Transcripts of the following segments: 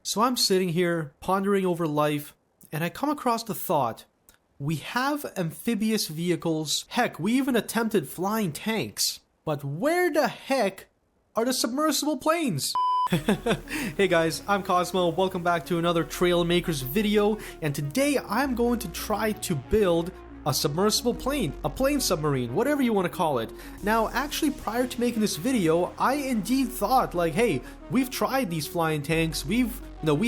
So I'm sitting here pondering over life, and I come across the thought, we have amphibious vehicles, heck, we even attempted flying tanks, but where the heck are the submersible planes? Hey guys, I'm Cosmo, welcome back to another Trailmakers video, and today I'm going to try to build a submersible plane, a plane submarine, whatever you want to call it. Now, actually, prior to making this video, I indeed thought like, hey, we've tried these flying tanks, we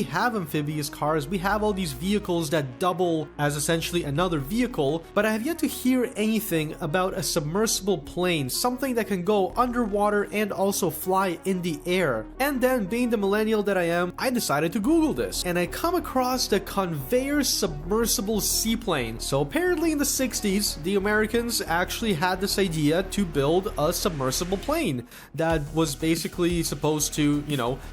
have amphibious cars, we have all these vehicles that double as essentially another vehicle, but I have yet to hear anything about a submersible plane, something that can go underwater and also fly in the air. And then, being the millennial that I am, I decided to Google this, and I come across the Convair Submersible Seaplane. So apparently in the 60s, the Americans actually had this idea to build a submersible plane that was basically supposed to,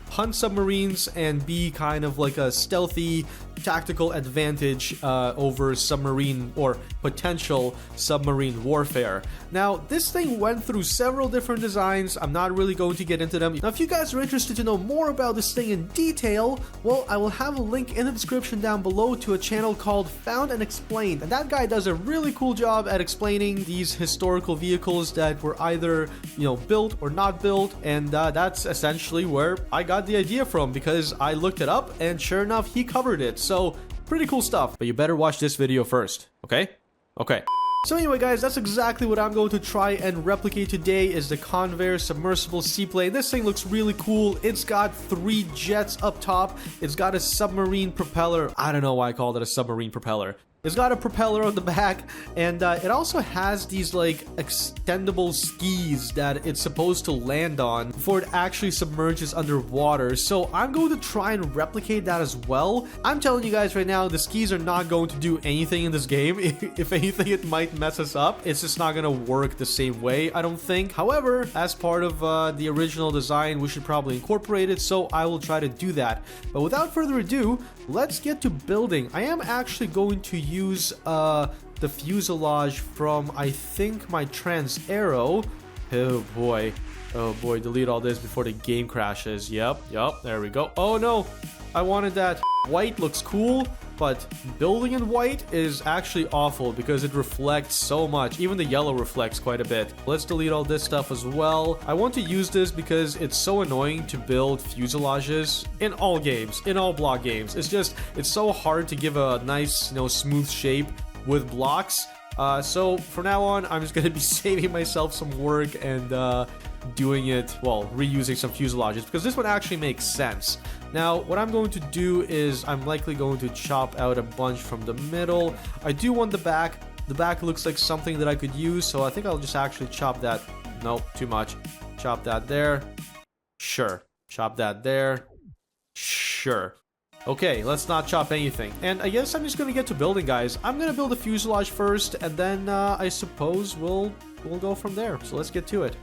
hunt submarines and be kind of like a stealthy tactical advantage over submarine or potential submarine warfare. Now, this thing went through several different designs. I'm not really going to get into them. Now, if you guys are interested to know more about this thing in detail, well, I will have a link in the description down below to a channel called Found and Explained, and that guy does a really cool job at explaining these historical vehicles that were either, built or not built, and that's essentially where I got the idea from, because I looked it up, and sure enough, he covered it. So, pretty cool stuff. But you better watch this video first, okay? Okay. So anyway, guys, that's exactly what I'm going to try and replicate today is the Convair Submersible Seaplane. This thing looks really cool. It's got 3 jets up top. It's got a submarine propeller. I don't know why I called it a submarine propeller. It's got a propeller on the back, and it also has these like extendable skis that it's supposed to land on before it actually submerges underwater. So I'm going to try and replicate that as well. I'm telling you guys right now, the skis are not going to do anything in this game. If anything, it might mess us up. It's just not going to work the same way, I don't think. However, as part of the original design, we should probably incorporate it, so I will try to do that. But without further ado, let's get to building. I am actually going to use the fuselage from, I think, my trans arrow. Oh boy, delete all this before the game crashes. Yep, there we go. Oh no, I wanted that. White looks cool, but building in white is actually awful because it reflects so much. Even the yellow reflects quite a bit. Let's delete all this stuff as well. I want to use this because it's so annoying to build fuselages in all games, in all block games. It's so hard to give a nice, smooth shape with blocks. So from now on, I'm just gonna be saving myself some work and doing it, well, reusing some fuselages, because this one actually makes sense. Now, what I'm going to do is I'm likely going to chop out a bunch from the middle. I do want the back. The back looks like something that I could use, so I think I'll just actually chop that. Nope, too much. Chop that there. Sure. Chop that there. Sure. Okay, let's not chop anything. And I guess I'm just gonna get to building, guys. I'm gonna build a fuselage first, and then I suppose we'll go from there. So let's get to it.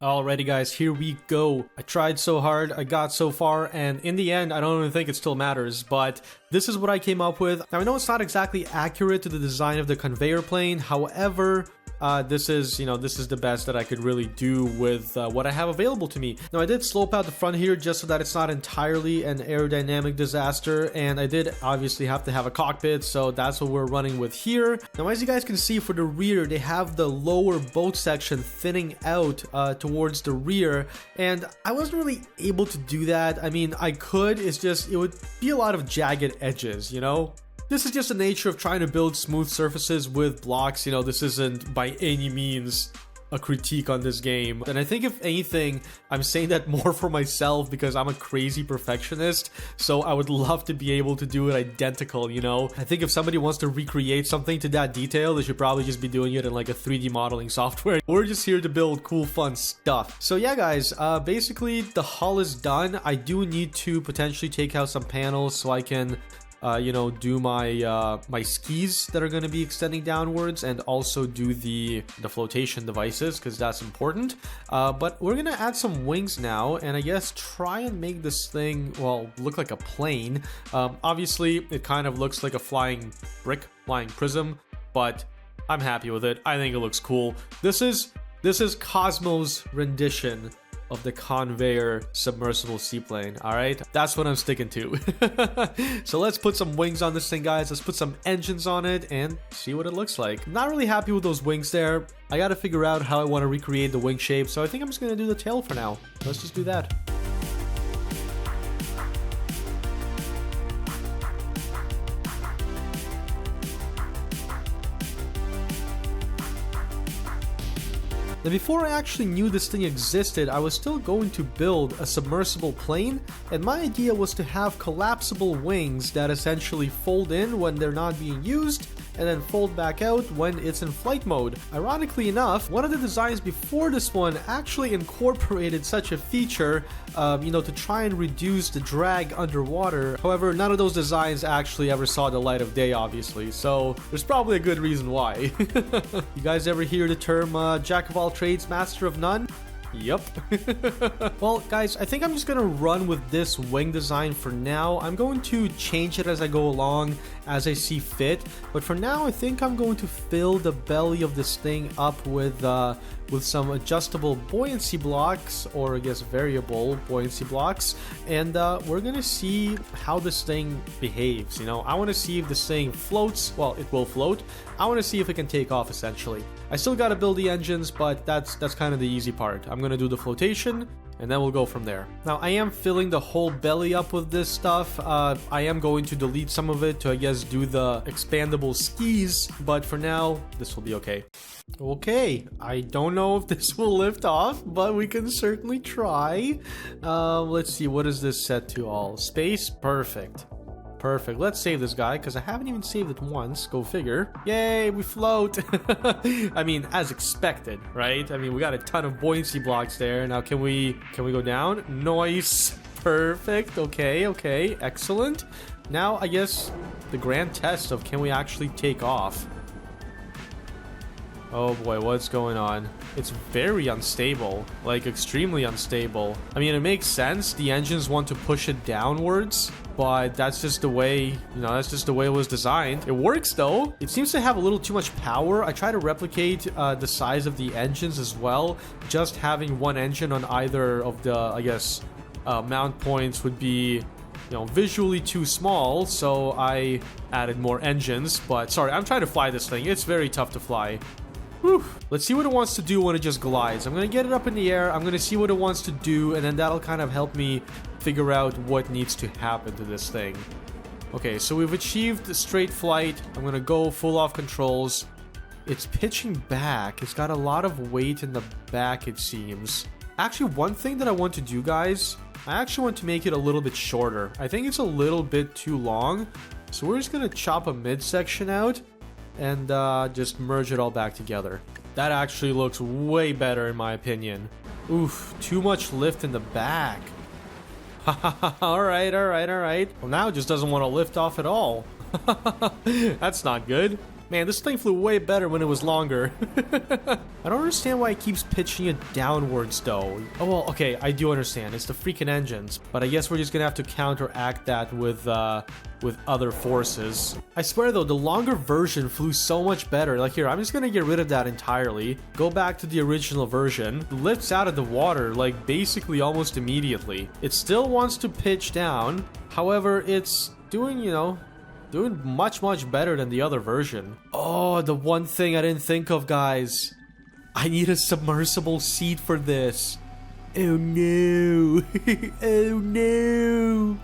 Alrighty guys, here we go. I tried so hard, I got so far, and in the end, I don't even think it still matters, but this is what I came up with. Now I know it's not exactly accurate to the design of the conveyor plane, however, this is the best that I could really do with what I have available to me. Now I did slope out the front here just so that it's not entirely an aerodynamic disaster, and I did obviously have to have a cockpit, so that's what we're running with here. Now as you guys can see, for the rear, they have the lower boat section thinning out towards the rear, and I wasn't really able to do that. I mean, I could, it's just, it would be a lot of jagged edges, you know? This is just the nature of trying to build smooth surfaces with blocks. You know, this isn't by any means a critique on this game. And I think if anything, I'm saying that more for myself because I'm a crazy perfectionist. So I would love to be able to do it identical, you know? I think if somebody wants to recreate something to that detail, they should probably just be doing it in like a 3D modeling software. We're just here to build cool, fun stuff. So yeah, guys, basically the hull is done. I do need to potentially take out some panels so I can do my my skis that are going to be extending downwards, and also do the flotation devices because that's important. But we're going to add some wings now, and I guess try and make this thing, well, look like a plane. Obviously, it kind of looks like a flying brick, flying prism, but I'm happy with it. I think it looks cool. This is Kosmo's rendition of the Convair Submersible Seaplane, alright? That's what I'm sticking to. So let's put some wings on this thing, guys. Let's put some engines on it and see what it looks like. I'm not really happy with those wings there. I gotta figure out how I want to recreate the wing shape, so I think I'm just gonna do the tail for now. Let's just do that. Now, before I actually knew this thing existed, I was still going to build a submersible plane, and my idea was to have collapsible wings that essentially fold in when they're not being used, and then fold back out when it's in flight mode. Ironically enough, one of the designs before this one actually incorporated such a feature, to try and reduce the drag underwater. However, none of those designs actually ever saw the light of day, obviously, so there's probably a good reason why. You guys ever hear the term jack of all trades, master of none? Yep. Well, guys, I think I'm just gonna run with this wing design for now. I'm going to change it as I go along, as I see fit. But for now, I think I'm going to fill the belly of this thing up with some adjustable buoyancy blocks, or I guess variable buoyancy blocks. And we're gonna see how this thing behaves. You know, I want to see if this thing floats. Well, it will float. I want to see if it can take off, essentially. I still gotta build the engines, but that's kind of the easy part. I'm gonna do the flotation, and then we'll go from there. Now, I am filling the whole belly up with this stuff. I am going to delete some of it to, I guess, do the expandable skis, but for now, this will be okay. Okay, I don't know if this will lift off, but we can certainly try. Let's see, what is this set to all? Space? Perfect. Perfect. Let's save this guy, because I haven't even saved it once. Go figure. Yay, we float. I mean, as expected, right? I mean, we got a ton of buoyancy blocks there. Now, can we go down? Nice. Perfect. Okay. Excellent. Now, I guess the grand test of can we actually take off? Oh boy, what's going on? It's very unstable, like extremely unstable. I mean, it makes sense. The engines want to push it downwards, but that's just the way, that's just the way it was designed. It works though. It seems to have a little too much power. I try to replicate the size of the engines as well. Just having one engine on either of the, I guess, mount points would be, visually too small, so I added more engines. But sorry, I'm trying to fly this thing. It's very tough to fly. Whew. Let's see what it wants to do when it just glides. I'm going to get it up in the air. I'm going to see what it wants to do, and then that'll kind of help me figure out what needs to happen to this thing. Okay, so we've achieved straight flight. I'm going to go full off controls. It's pitching back. It's got a lot of weight in the back, it seems. Actually, one thing that I want to do, guys, I actually want to make it a little bit shorter. I think it's a little bit too long, so we're just going to chop a midsection out and just merge it all back together. That actually looks way better in my opinion. Oof, too much lift in the back. Alright. Well, now it just doesn't want to lift off at all. That's not good. Man, this thing flew way better when it was longer. I don't understand why it keeps pitching it downwards, though. Oh, well, okay, I do understand. It's the freaking engines. But I guess we're just gonna have to counteract that with other forces. I swear, though, the longer version flew so much better. Like, here, I'm just gonna get rid of that entirely. Go back to the original version. It lifts out of the water, like, basically almost immediately. It still wants to pitch down. However, it's doing, you know, doing much better than the other version. Oh, the one thing I didn't think of, guys. I need a submersible seat for this. Oh no. Oh no.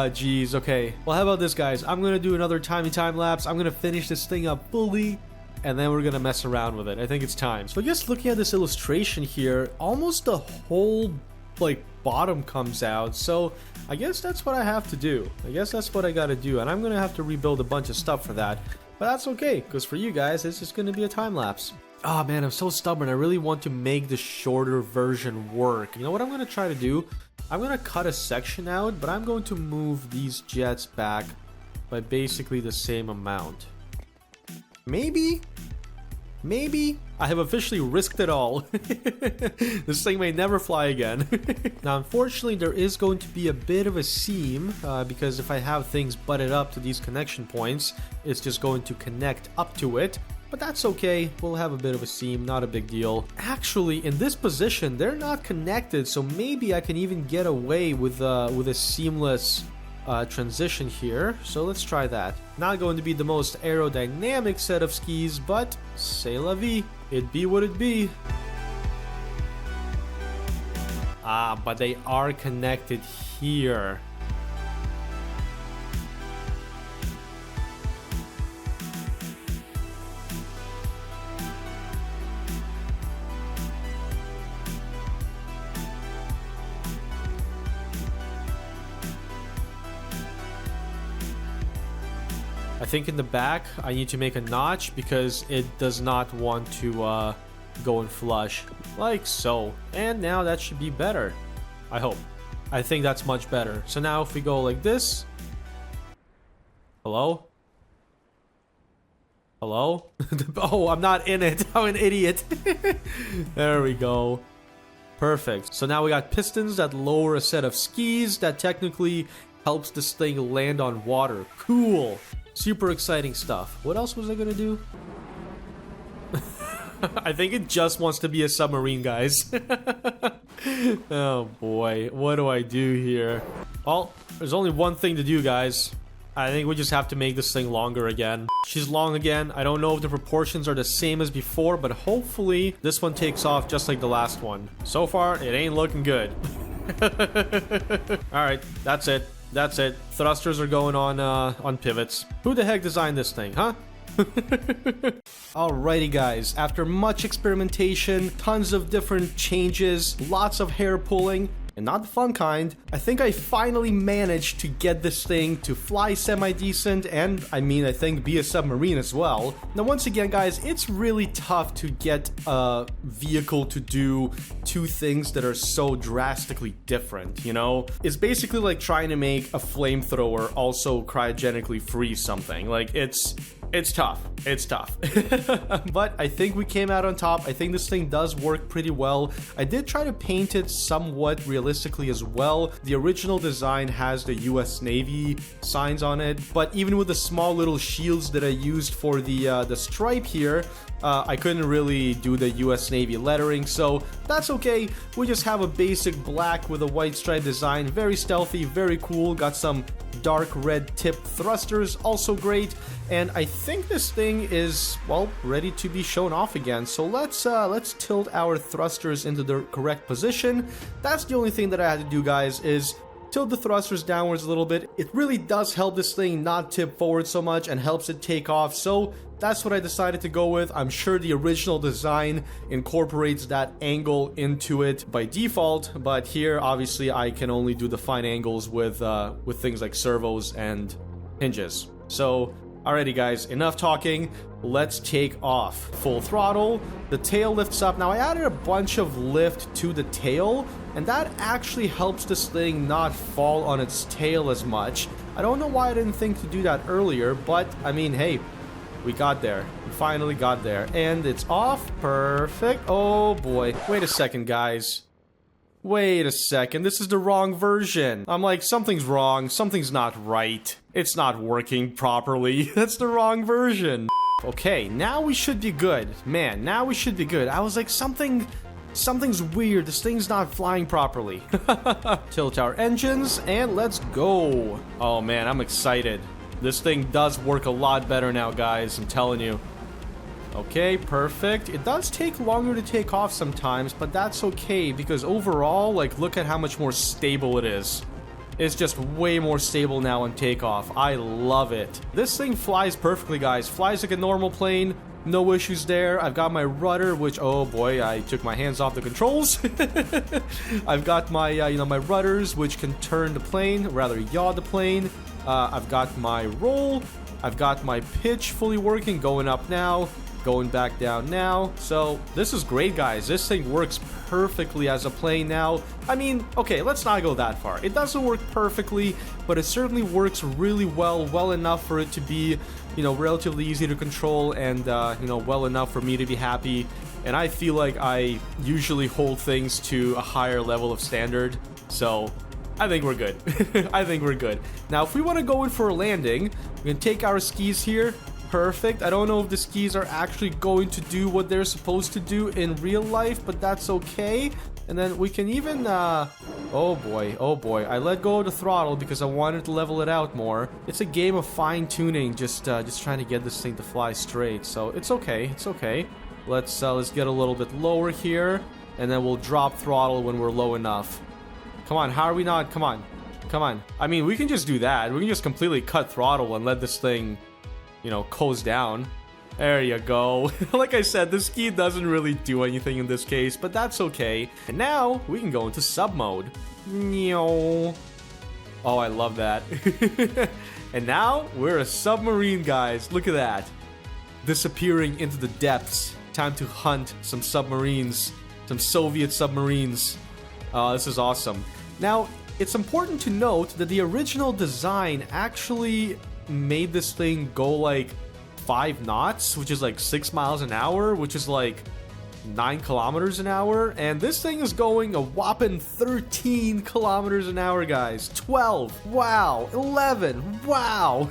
Geez, okay. Well, how about this, guys? I'm gonna do another time lapse. I'm gonna finish this thing up fully, and then we're gonna mess around with it. I think it's time. So I guess looking at this illustration here, almost the whole, like, bottom comes out. So I guess that's what I have to do. I guess that's what I gotta do, and I'm gonna have to rebuild a bunch of stuff for that. But that's okay, because for you guys, it's just gonna be a time lapse. Oh man, I'm so stubborn. I really want to make the shorter version work. You know what I'm gonna try to do? I'm gonna cut a section out, but I'm going to move these jets back by basically the same amount. Maybe I have officially risked it all. This thing may never fly again. Now, unfortunately, there is going to be a bit of a seam because if I have things butted up to these connection points, it's just going to connect up to it. But that's okay, we'll have a bit of a seam, not a big deal. Actually, in this position, they're not connected, so maybe I can even get away with a seamless transition here. So let's try that. Not going to be the most aerodynamic set of skis, but c'est la vie. It be what it be. Ah, but they are connected here. I think in the back, I need to make a notch because it does not want to go and flush, like so. And now that should be better, I hope. I think that's much better. So now if we go like this. Hello? Hello? Oh, I'm not in it. I'm an idiot. There we go. Perfect. So now we got pistons that lower a set of skis that technically helps this thing land on water. Cool. Super exciting stuff. What else was I gonna do? I think it just wants to be a submarine, guys. Oh boy, what do I do here? Well, there's only one thing to do, guys. I think we just have to make this thing longer again. She's long again. I don't know if the proportions are the same as before, but hopefully this one takes off just like the last one. So far, it ain't looking good. Alright, that's it. That's it. Thrusters are going on pivots. Who the heck designed this thing, huh? Alrighty guys, after much experimentation, tons of different changes, lots of hair pulling, and not the fun kind, I think I finally managed to get this thing to fly semi-decent and, I think be a submarine as well. Now once again guys, it's really tough to get a vehicle to do two things that are so drastically different, you know? It's basically like trying to make a flamethrower also cryogenically freeze something. Like, it's tough. It's tough. But I think we came out on top. I think this thing does work pretty well. I did try to paint it somewhat realistically as well. The original design has the US Navy signs on it, but even with the small little shields that I used for the stripe here, I couldn't really do the US Navy lettering, so that's okay. We just have a basic black with a white stripe design. Very stealthy, very cool. Got some dark red tip thrusters, also great. And I think this thing is, well, ready to be shown off again. So let's tilt our thrusters into the correct position. That's the only thing that I had to do, guys, is tilt the thrusters downwards a little bit. It really does help this thing not tip forward so much and helps it take off. So that's what I decided to go with. I'm sure the original design incorporates that angle into it by default, but here obviously I can only do the fine angles with things like servos and hinges. So alrighty guys, enough talking, let's take off. Full throttle, the tail lifts up. Now I added a bunch of lift to the tail, and that actually helps this thing not fall on its tail as much. I don't know why I didn't think to do that earlier, but I mean, hey, We got there. We finally got there. And it's off. Perfect. Oh, boy. Wait a second, guys. Wait a second. This is the wrong version. I'm like, something's wrong. Something's not right. It's not working properly. That's the wrong version. Okay, now we should be good. Man, now we should be good. I was like, something's weird. This thing's not flying properly. Tilt our engines, and let's go. Oh, man, I'm excited. This thing does work a lot better now, guys. I'm telling you. Okay, perfect. It does take longer to take off sometimes, but that's okay because overall, like, look at how much more stable it is. It's just way more stable now on takeoff. I love it. This thing flies perfectly, guys. Flies like a normal plane. No issues there. I've got my rudder, which, oh boy, I took my hands off the controls. I've got my, my rudders, which can turn the plane, rather yaw the plane. I've got my roll. I've got my pitch fully working, going up now, going back down now. So this is great, guys. This thing works perfectly as a plane now. I mean, okay, let's not go that far. It doesn't work perfectly, but it certainly works really well enough for it to be, relatively easy to control and, well enough for me to be happy. And I feel like I usually hold things to a higher level of standard. So I think we're good. I think we're good. Now, if we want to go in for a landing, we're going to take our skis here. Perfect. I don't know if the skis are actually going to do what they're supposed to do in real life, but that's okay. And then we can even, oh boy. I let go of the throttle because I wanted to level it out more. It's a game of fine-tuning, just trying to get this thing to fly straight. So it's okay. It's okay. Let's get a little bit lower here, and then we'll drop throttle when we're low enough. Come on, how are we not? Come on. Come on. I mean, we can just do that. We can just completely cut throttle and let this thing, coast down. There you go. Like I said, the ski doesn't really do anything in this case, but that's okay. And now, we can go into sub mode. Oh, I love that. And now, we're a submarine, guys. Look at that. Disappearing into the depths. Time to hunt some submarines. Some Soviet submarines. This is awesome. Now, it's important to note that the original design actually made this thing go like 5 knots, which is like 6 miles an hour, which is like 9 kilometers an hour. And this thing is going a whopping 13 kilometers an hour, guys. 12. Wow. 11. Wow.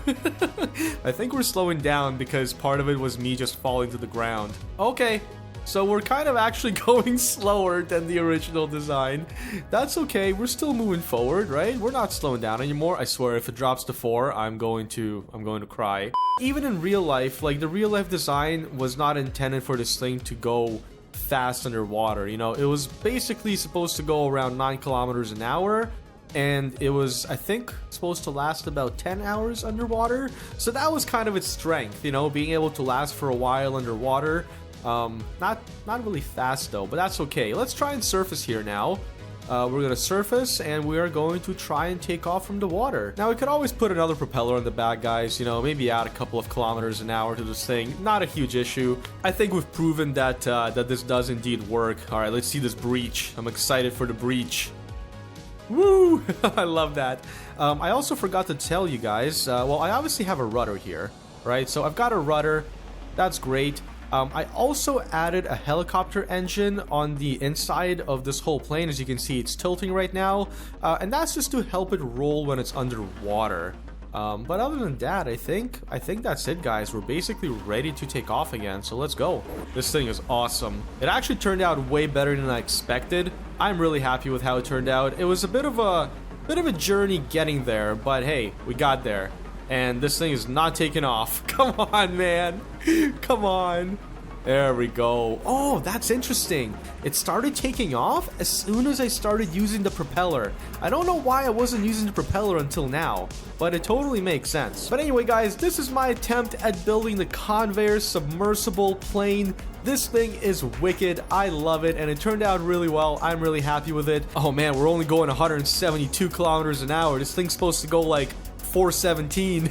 I think we're slowing down because part of it was me just falling to the ground. Okay. So we're kind of actually going slower than the original design. That's okay. We're still moving forward, right? We're not slowing down anymore. I swear, if it drops to 4, I'm going to cry. Even in real life, like the real life design was not intended for this thing to go fast underwater. It was basically supposed to go around 9 kilometers an hour. And it was, I think, supposed to last about 10 hours underwater. So that was kind of its strength, being able to last for a while underwater. Not really fast though, but that's okay. Let's try and surface here now. We're gonna surface and we are going to try and take off from the water. Now we could always put another propeller on the back, guys, maybe add a couple of kilometers an hour to this thing. Not a huge issue. I think we've proven that that this does indeed work. All right, let's see this breach. I'm excited for the breach. Woo! I love that. I also forgot to tell you guys, well, I obviously have a rudder here, right? So I've got a rudder. That's great. I also added a helicopter engine on the inside of this whole plane. As you can see, it's tilting right now, and that's just to help it roll when it's underwater. But other than that, I think that's it, guys. We're basically ready to take off again, so let's go. This thing is awesome. It actually turned out way better than I expected. I'm really happy with how it turned out. It was a bit of a journey getting there, but hey, we got there. And this thing is not taking off. Come on, man. Come on. There we go. Oh, that's interesting. It started taking off as soon as I started using the propeller. I don't know why I wasn't using the propeller until now, but it totally makes sense. But anyway, guys, this is my attempt at building the Convair Submersible Plane. This thing is wicked. I love it, and it turned out really well. I'm really happy with it. Oh man, we're only going 172 kilometers an hour. This thing's supposed to go like 417.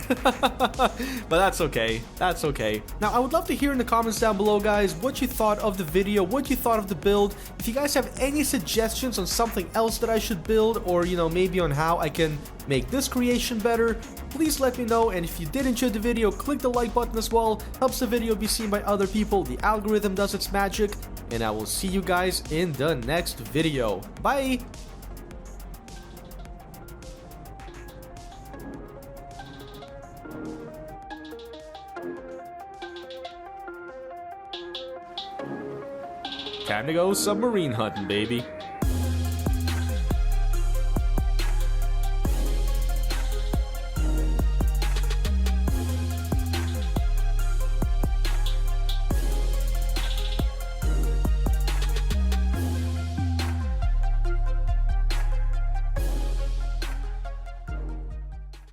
But that's okay. That's okay. Now, I would love to hear in the comments down below, guys, what you thought of the video, what you thought of the build. If you guys have any suggestions on something else that I should build, or, you know, maybe on how I can make this creation better, please let me know. And if you did enjoy the video, click the like button as well. Helps the video be seen by other people. The algorithm does its magic. And I will see you guys in the next video. Bye! Time to go submarine hunting, baby.